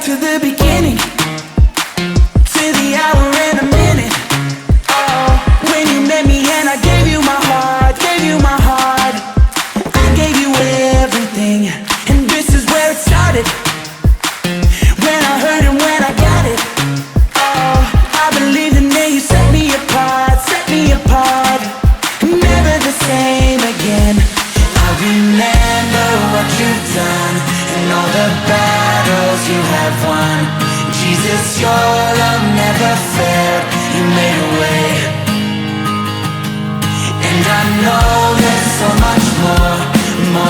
to the beginning, to the hour and a minute. Oh, when you met me and I gave you my heart, gave you my heart. I gave you everything, and this is where it started. When I heard and when I got it, oh, I believed and then you set me apart, set me apart. Never the same again. I remember what you've done and all the battles you have won. Jesus, your love never failed, you made a way. And I know there's so much more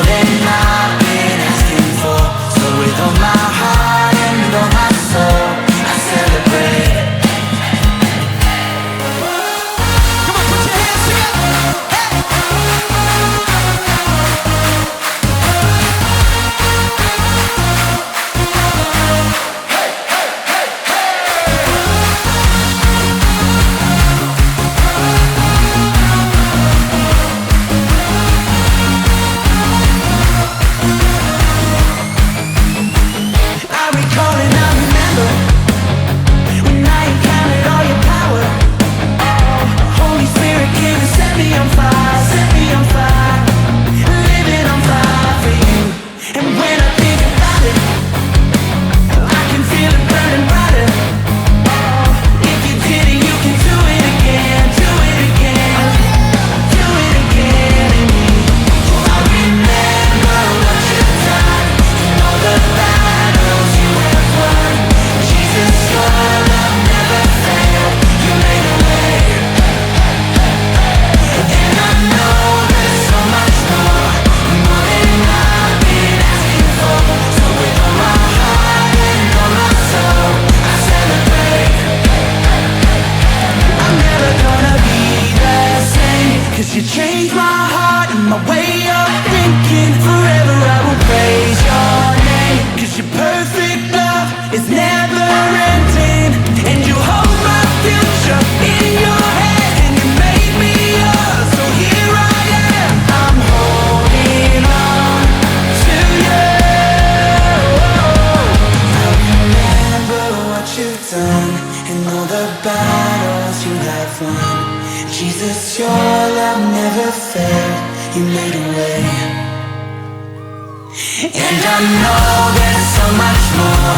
than I've been asking for. So with all my heart and all my soul, I celebrate. Come on, put your hands together. You changed my heart and my way of thinking. Forever I will praise your name, 'cause your perfect love is never ending. And you hold my future in your hand, and you made me yours, so here I am. I'm holding on to you. I remember what you've done and all the battles you have won. Jesus, your love never failed, you made a way. And I know there's so much more